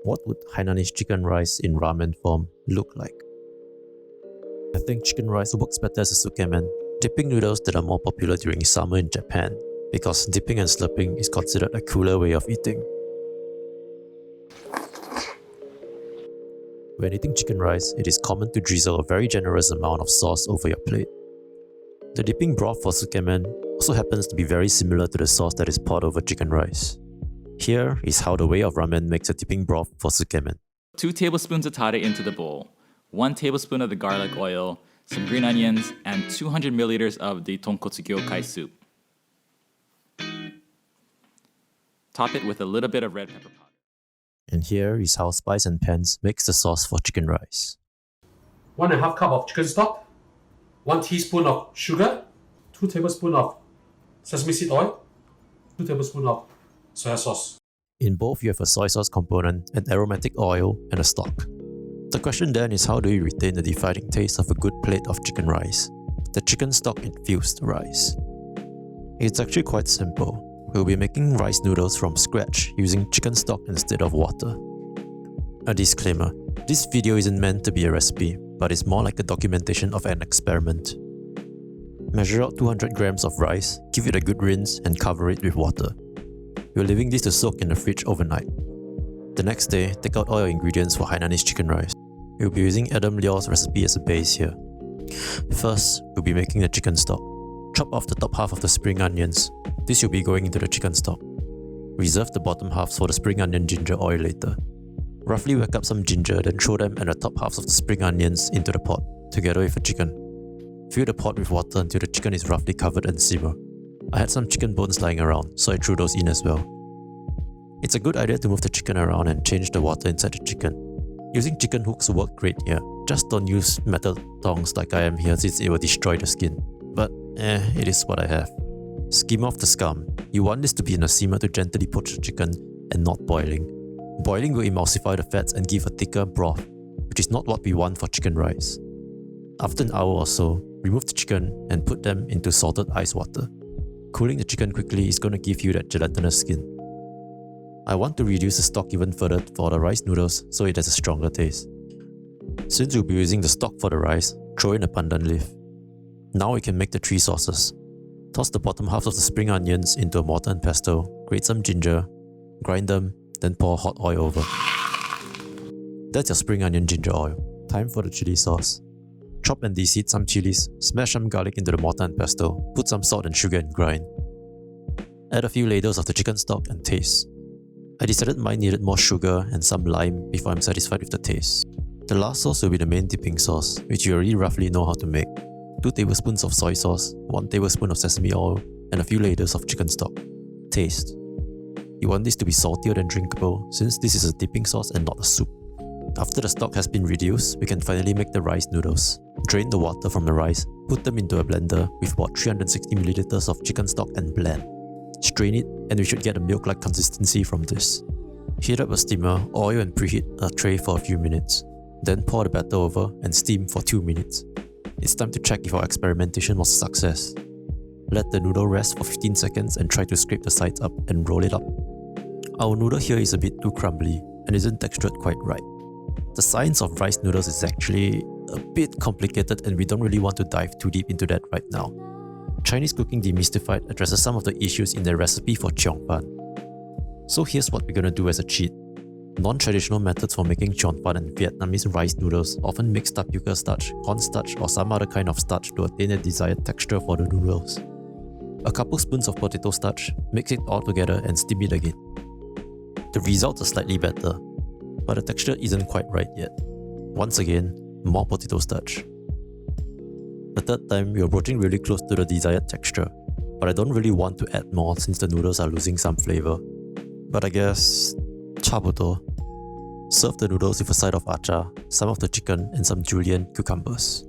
What would Hainanese chicken rice in ramen form look like? I think chicken rice works better as a Tsukemen, dipping noodles that are more popular during summer in Japan, because dipping and slurping is considered a cooler way of eating. When eating chicken rice, it is common to drizzle a very generous amount of sauce over your plate. The dipping broth for Tsukemen also happens to be very similar to the sauce that is poured over chicken rice. Here is how the way of ramen makes a dipping broth for Tsukemen. 2 tablespoons of tare into the bowl, 1 tablespoon of the garlic oil, some green onions, and 200 milliliters of the Tonkotsu-Gyokai soup. Top it with a little bit of red pepper powder. And here is how Spice and Pans makes the sauce for chicken rice. 1.5 cup of chicken stock, 1 teaspoon of sugar, 2 tablespoons of sesame seed oil, 2 tablespoons of soy sauce. In both, you have a soy sauce component, an aromatic oil, and a stock. The question then is, how do you retain the defining taste of a good plate of chicken rice? The chicken stock infused rice. It's actually quite simple. We'll be making rice noodles from scratch using chicken stock instead of water. A disclaimer, this video isn't meant to be a recipe, but it's more like a documentation of an experiment. Measure out 200 grams of rice, give it a good rinse, and cover it with water. We're leaving this to soak in the fridge overnight. The next day, take out all your ingredients for Hainanese chicken rice. We'll be using Liaw's recipe as a base here. First, we'll be making the chicken stock. Chop off the top half of the spring onions. This will be going into the chicken stock. Reserve the bottom halves for the spring onion ginger oil later. Roughly whack up some ginger, then throw them and the top halves of the spring onions into the pot, together with the chicken. Fill the pot with water until the chicken is roughly covered and simmer. I had some chicken bones lying around, so I threw those in as well. It's a good idea to move the chicken around and change the water inside the chicken. Using chicken hooks work great here. Just don't use metal tongs like I am here since it will destroy the skin. But it is what I have. Skim off the scum. You want this to be in a simmer to gently poach the chicken and not boiling. Boiling will emulsify the fats and give a thicker broth, which is not what we want for chicken rice. After an hour or so, remove the chicken and put them into salted ice water. Cooling the chicken quickly is going to give you that gelatinous skin. I want to reduce the stock even further for the rice noodles so it has a stronger taste. Since we'll be using the stock for the rice, throw in a pandan leaf. Now we can make the 3 sauces. Toss the bottom half of the spring onions into a mortar and pestle, grate some ginger, grind them, then pour hot oil over. That's your spring onion ginger oil. Time for the chili sauce. Chop and de-seed some chilies, smash some garlic into the mortar and pestle, put some salt and sugar and grind. Add a few ladles of the chicken stock and taste. I decided mine needed more sugar and some lime before I'm satisfied with the taste. The last sauce will be the main dipping sauce, which you already roughly know how to make. 2 tablespoons of soy sauce, 1 tablespoon of sesame oil, and a few ladles of chicken stock. Taste. You want this to be saltier than drinkable since this is a dipping sauce and not a soup. After the stock has been reduced, we can finally make the rice noodles. Drain the water from the rice, put them into a blender with about 360 milliliters of chicken stock and blend. Strain it and we should get a milk-like consistency from this. Heat up a steamer, oil and preheat a tray for a few minutes. Then pour the batter over and steam for 2 minutes. It's time to check if our experimentation was a success. Let the noodle rest for 15 seconds and try to scrape the sides up and roll it up. Our noodle here is a bit too crumbly and isn't textured quite right. The science of rice noodles is actually a bit complicated and we don't really want to dive too deep into that right now. Chinese Cooking Demystified addresses some of the issues in their recipe for Cheung. So here's what we're gonna do as a cheat. Non-traditional methods for making Cheung and Vietnamese rice noodles often mix tapioca starch, cornstarch or some other kind of starch to attain a desired texture for the noodles. A couple spoons of potato starch, mix it all together and steam it again. The results are slightly better, but the texture isn't quite right yet. Once again, more potato starch. The third time, we're approaching really close to the desired texture, but I don't really want to add more since the noodles are losing some flavor. But I guess, 差不多. Serve the noodles with a side of achar, some of the chicken and some julienne cucumbers.